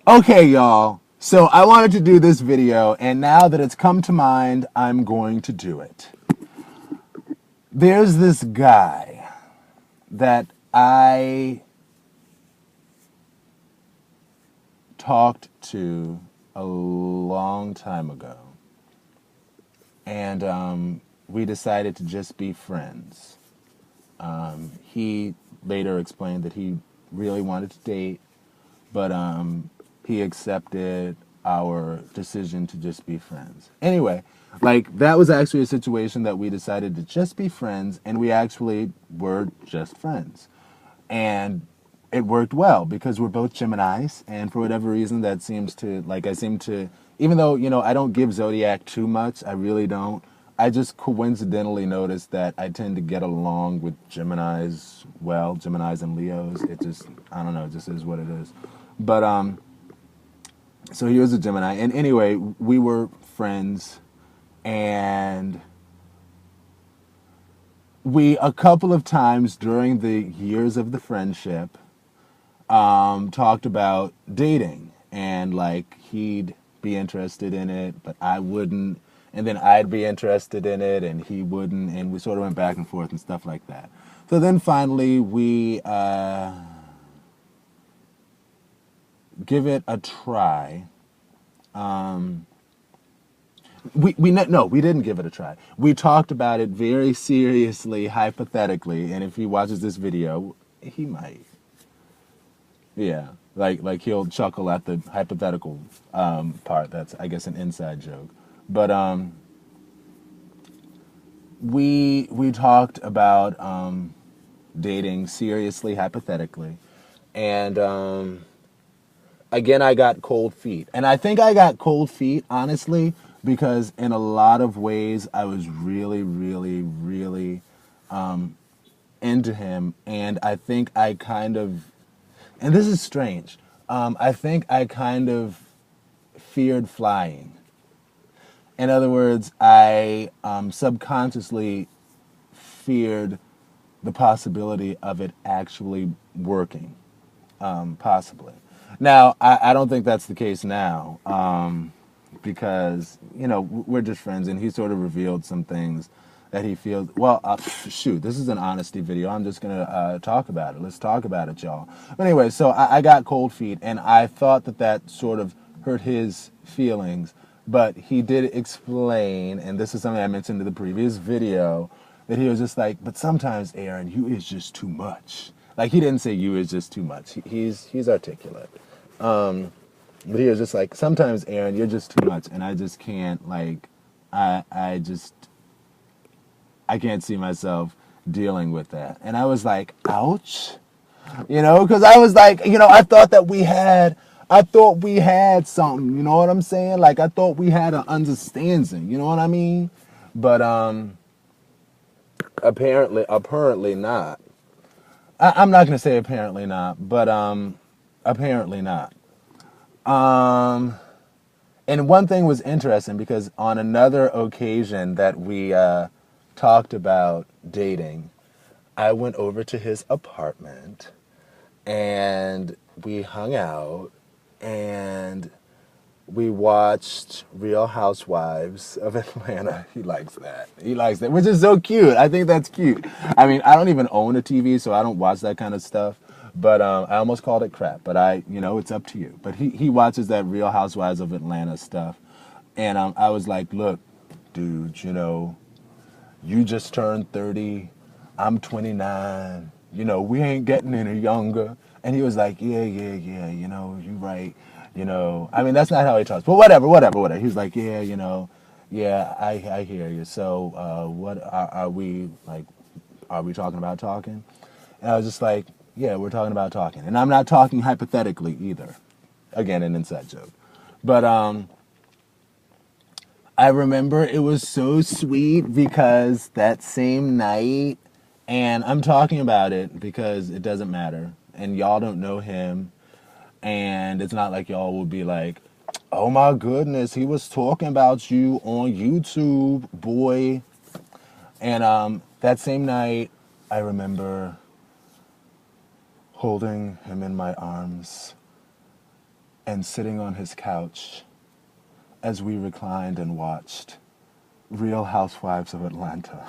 Okay, y'all. So I wanted to do this video, and now that it's come to mind, I'm going to do it. There's this guy that I talked to a long time ago, and we decided to just be friends. He later explained that he really wanted to date, but he accepted our decision to just be friends. Anyway, like that was actually a situation that we decided to just be friends, and we actually were just friends. And it worked well because we're both Geminis, and for whatever reason, that seems to, like, I seem to, even though, I don't give zodiac too much, I really don't. I just coincidentally noticed that I tend to get along with Geminis well, Geminis and Leos. It just, I don't know, it just is what it is. But, so he was a Gemini. And anyway, we were friends, and we, a couple of times during the years of the friendship, talked about dating, and like he'd be interested in it, but I wouldn't, and then I'd be interested in it, and he wouldn't, and we sort of went back and forth and stuff like that. So then finally we give it a try. We didn't give it a try. We talked about it very seriously, hypothetically, and if he watches this video, he might. Yeah, like he'll chuckle at the hypothetical part. That's, I guess, an inside joke. But we talked about dating seriously, hypothetically, and again, I got cold feet, and I think I got cold feet honestly because in a lot of ways I was really, really, really into him, and I think I kind of, and this is strange. I think I kind of feared flying. In other words, I subconsciously feared the possibility of it actually working, possibly. Now, I don't think that's the case now, because, we're just friends, and he sort of revealed some things that he feels, well, shoot, this is an honesty video. I'm just going to talk about it. Let's talk about it, y'all. But anyway, so I got cold feet, and I thought that that sort of hurt his feelings, but he did explain, and this is something I mentioned in the previous video, that he was just like, but sometimes, Aaron, you is just too much. Like, he didn't say you is just too much. He's articulate. But he was just like, sometimes, Aaron, you're just too much, and I just can't, like, I just, I can't see myself dealing with that. And I was like, ouch. Because I was like, I thought we had something, you know what I'm saying? Like, I thought we had an understanding, you know what I mean? But, apparently not. I'm not going to say apparently not, but, apparently not. Um, and one thing was interesting because on another occasion that we, talked about dating, I went over to his apartment and we hung out and we watched Real Housewives of Atlanta. He likes that. He likes that, which is so cute. I think that's cute. I mean, I don't even own a TV, so I don't watch that kind of stuff. But I almost called it crap. But it's up to you. But he watches that Real Housewives of Atlanta stuff. And I was like, look, dude, you just turned 30. I'm 29. We ain't getting any younger. And he was like, yeah, you right. I mean, that's not how he talks, but whatever. He was like, yeah, yeah, I hear you. So, what are we like? Are we talking about talking? And I was just like, yeah, we're talking about talking. And I'm not talking hypothetically either. Again, an inside joke. But, I remember it was so sweet because that same night, and I'm talking about it because it doesn't matter, and y'all don't know him, and it's not like y'all will be like, oh my goodness, he was talking about you on YouTube, boy. And that same night, I remember holding him in my arms and sitting on his couch as we reclined and watched Real Housewives of Atlanta.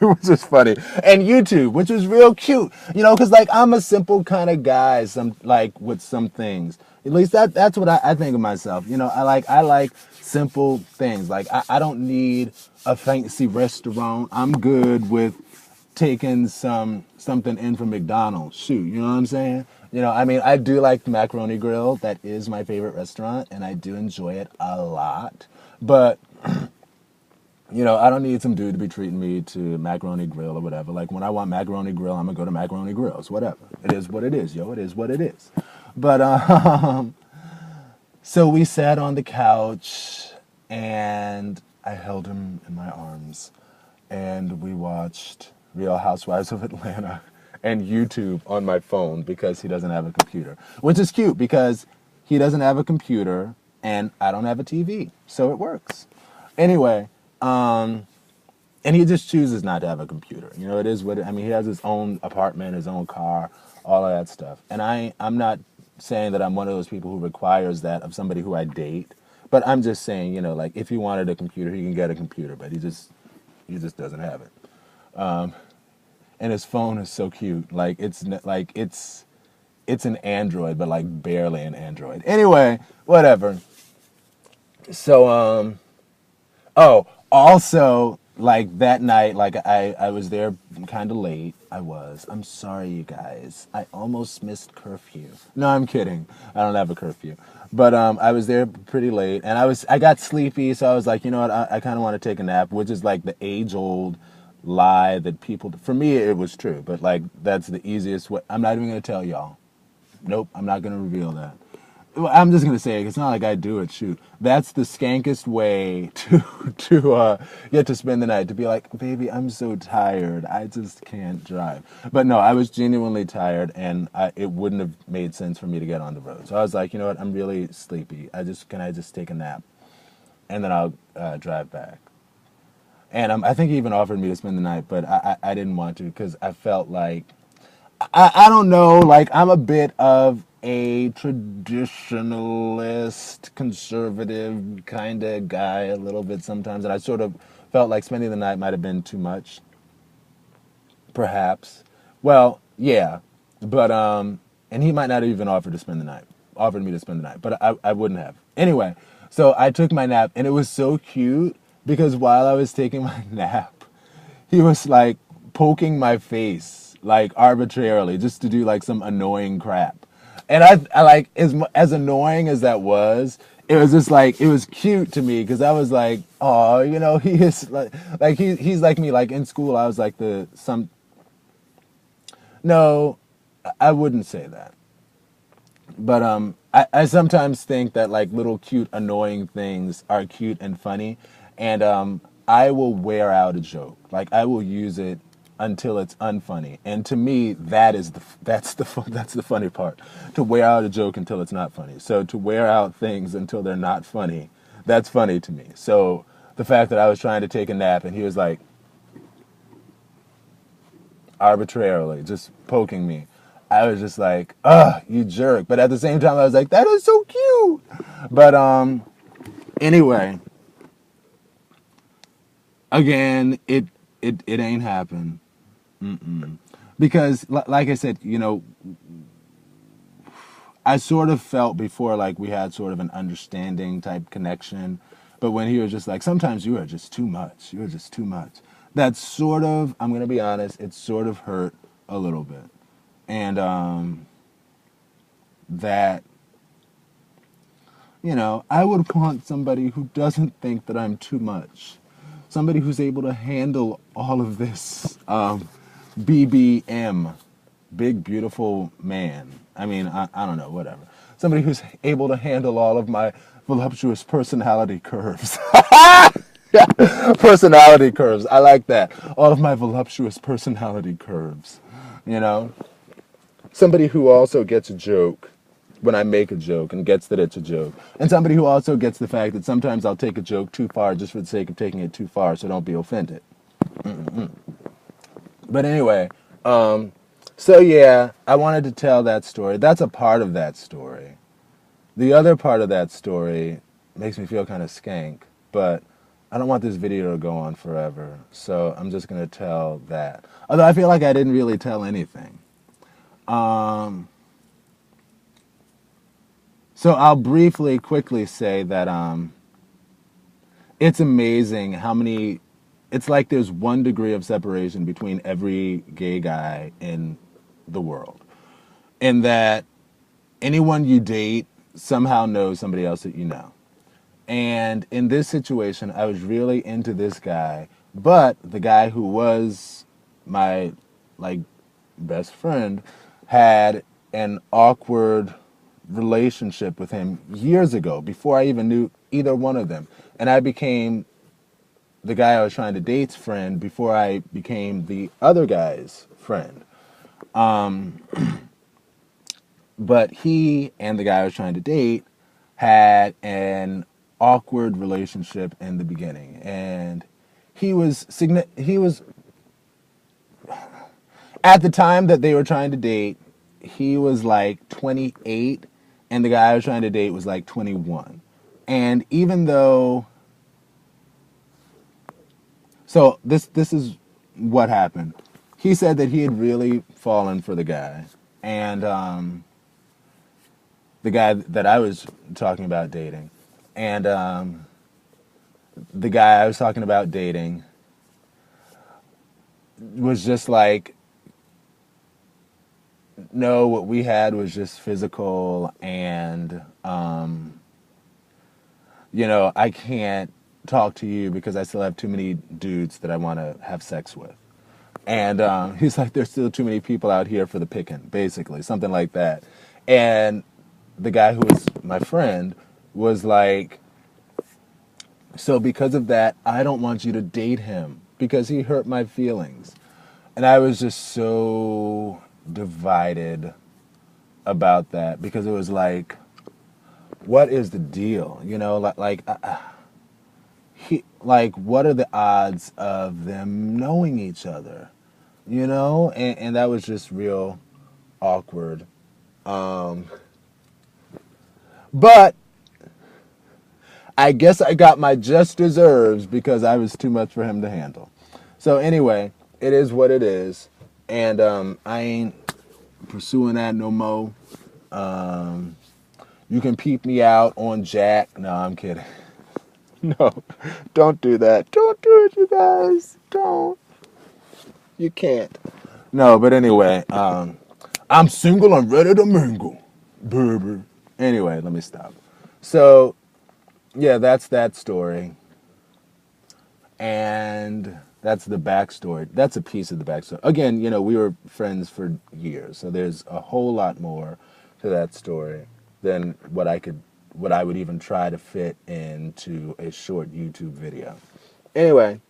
Which is funny. And YouTube, which was real cute. You know, because, like, I'm a simple kind of guy, with some things. At least that's what I think of myself. You know, I like simple things. Like, I don't need a fancy restaurant. I'm good with taking something in from McDonald's. Shoot, you know what I'm saying? You know, I mean, I do like the Macaroni Grill. That is my favorite restaurant, and I do enjoy it a lot. But you know, I don't need some dude to be treating me to Macaroni Grill or whatever. Like, when I want Macaroni Grill, I'm going to go to Macaroni Grills, whatever. It is what it is, yo. It is what it is. But, so we sat on the couch, and I held him in my arms, and we watched Real Housewives of Atlanta and YouTube on my phone because he doesn't have a computer. Which is cute because he doesn't have a computer, and I don't have a TV. So it works. Anyway. And he just chooses not to have a computer. You know, it is what I mean, he has his own apartment, his own car, all of that stuff. And I'm not saying that I'm one of those people who requires that of somebody who I date, but I'm just saying, you know, like, if he wanted a computer, he can get a computer, but he just doesn't have it. And his phone is so cute. Like, it's an Android, but like barely an Android. Anyway, whatever. So, oh, also, like, that night, like, I was there kind of late. I'm sorry, you guys. I almost missed curfew. No, I'm kidding. I don't have a curfew. But I was there pretty late, and I got sleepy, so I was like, you know what, I kind of want to take a nap, which is like the age-old lie that people, for me, it was true, but, like, that's the easiest way. I'm not even going to tell y'all. Nope, I'm not going to reveal that. I'm just gonna say it. It's not like I do it. Shoot, that's the skankest way to get to spend the night. To be like, baby, I'm so tired. I just can't drive. But no, I was genuinely tired, and it wouldn't have made sense for me to get on the road. So I was like, you know what? I'm really sleepy. Can I just take a nap, and then I'll drive back. And I think he even offered me to spend the night, but I didn't want to because I felt like I don't know, like, I'm a bit of a traditionalist, conservative kind of guy a little bit sometimes, and I sort of felt like spending the night might have been too much, perhaps. Well, yeah, but, and he might not have even offered me to spend the night, but I wouldn't have. Anyway, so I took my nap, and it was so cute, because while I was taking my nap, he was, like, poking my face, like, arbitrarily, just to do, like, some annoying crap. And I like, as annoying as that was, it was just, like, it was cute to me, because I was like, oh, you know, he is, he's like me. Like, in school, I was like no, I wouldn't say that. But, I sometimes think that, like, little cute, annoying things are cute and funny, and, I will wear out a joke. Like, I will use it until it's unfunny. And to me, that's the funny part. To wear out a joke until it's not funny. So to wear out things until they're not funny, that's funny to me. So the fact that I was trying to take a nap and he was like arbitrarily just poking me, I was just like, ugh, you jerk. But at the same time, I was like, that is so cute. But anyway, again, it ain't happened. Because, like I said, you know, I sort of felt before like we had sort of an understanding type connection. But when he was just like, sometimes you are just too much. You're just too much. That sort of, I'm going to be honest, it sort of hurt a little bit. And that, you know, I would want somebody who doesn't think that I'm too much. Somebody who's able to handle all of this BBM, big, beautiful man. I mean, I don't know, whatever. Somebody who's able to handle all of my voluptuous personality curves. Personality curves. I like that. All of my voluptuous personality curves. You know? Somebody who also gets a joke when I make a joke and gets that it's a joke. And somebody who also gets the fact that sometimes I'll take a joke too far just for the sake of taking it too far, so don't be offended. But anyway, so yeah, I wanted to tell that story. That's a part of that story. The other part of that story makes me feel kind of skank, but I don't want this video to go on forever, so I'm just going to tell that. Although I feel like I didn't really tell anything. So I'll quickly say that it's amazing how many, it's like there's 1 degree of separation between every gay guy in the world. In that anyone you date somehow knows somebody else that you know. And in this situation, I was really into this guy, but the guy who was my like best friend had an awkward relationship with him years ago, before I even knew either one of them. And I became the guy I was trying to date's friend before I became the other guy's friend. But he and the guy I was trying to date had an awkward relationship in the beginning, and he was at the time that they were trying to date, he was like 28, and the guy I was trying to date was like 21. And even though, so this is what happened. He said that he had really fallen for the guy, and the guy that I was talking about dating, and the guy I was talking about dating was just like, no, what we had was just physical, and I can't talk to you because I still have too many dudes that I want to have sex with. And he's like, there's still too many people out here for the picking, basically, something like that. And the guy who was my friend was like, so because of that, I don't want you to date him because he hurt my feelings. And I was just so divided about that, because it was like, what is the deal? What are the odds of them knowing each other? And that was just real awkward. But I guess I got my just desserts because I was too much for him to handle. So anyway, it is what it is. And I ain't pursuing that no more. You can peep me out on Jack. No, I'm kidding. No, don't do that. Don't do it, you guys. Don't. You can't. No, but anyway, I'm single and ready to mingle. Baby. Anyway, let me stop. So, yeah, that's that story. And that's the backstory. That's a piece of the backstory. Again, we were friends for years, so there's a whole lot more to that story than what I would even try to fit into a short YouTube video. Anyway,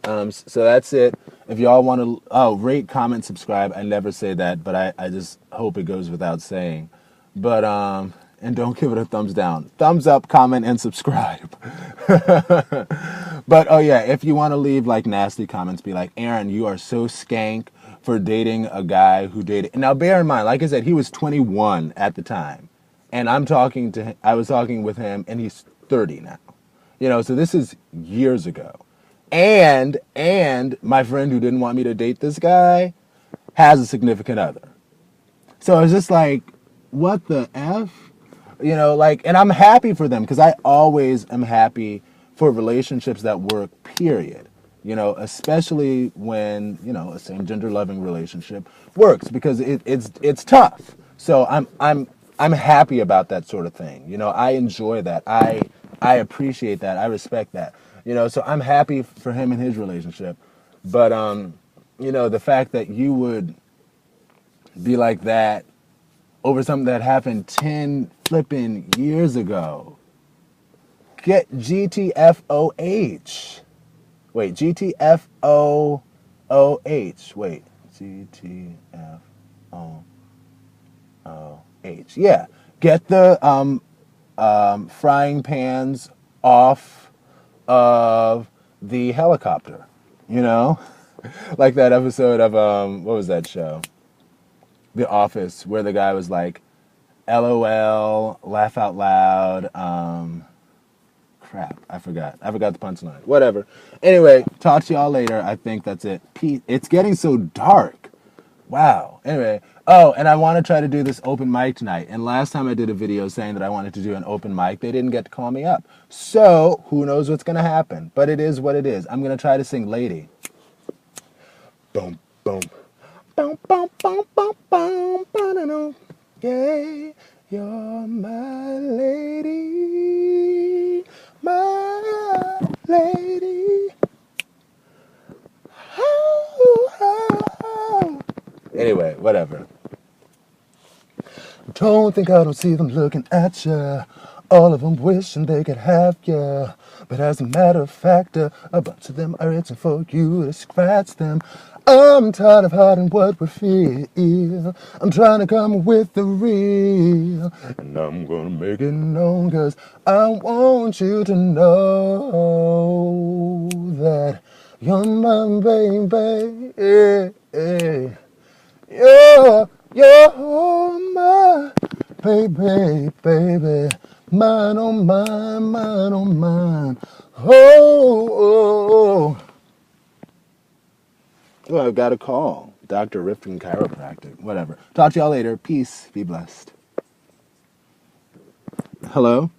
so that's it. If y'all want to rate, comment, subscribe. I never say that, but I just hope it goes without saying. But and don't give it a thumbs down. Thumbs up, comment, and subscribe. But oh yeah, if you want to leave like nasty comments, be like, Aaron, you are so skank for dating a guy who dated. Now bear in mind, like I said, he was 21 at the time, and I was talking with him, and he's 30 now. So this is years ago. And my friend who didn't want me to date this guy has a significant other. So it's just like, what the F? And I'm happy for them, because I always am happy for relationships that work, period. Especially when, a same gender loving relationship works, because it's tough. So I'm happy about that sort of thing. I enjoy that. I appreciate that. I respect that. So I'm happy for him and his relationship. But the fact that you would be like that over something that happened 10 flipping years ago. Get GTFOH. Wait, GTFOOH. Wait, GTFOOH. Yeah, get the frying pans off of the helicopter. Like that episode of what was that show? The Office, where the guy was like, LOL, laugh out loud. Crap, I forgot. I forgot the punchline. Whatever. Anyway, talk to y'all later. I think that's it. Peace. It's getting so dark. Wow. Anyway. Oh, and I want to try to do this open mic tonight. And last time I did a video saying that I wanted to do an open mic, they didn't get to call me up. So, who knows what's going to happen. But it is what it is. I'm going to try to sing Lady. Boom, boom. Boom, boom, boom, boom, boom, boom, yeah, you're my lady, my lady. Oh, oh, oh. Anyway, whatever. Don't think I don't see them looking at ya. All of them wishing they could have ya. But as a matter of fact, a bunch of them are itching for you to scratch them. I'm tired of hiding what we feel. I'm trying to come with the real. And I'm gonna make it known, 'cause I want you to know that you're my baby. You're my baby, baby. Mine, oh mine, mine, oh mine. Oh. Oh, I've got a call. Dr. Rifkin Chiropractic. Whatever. Talk to y'all later. Peace. Be blessed. Hello?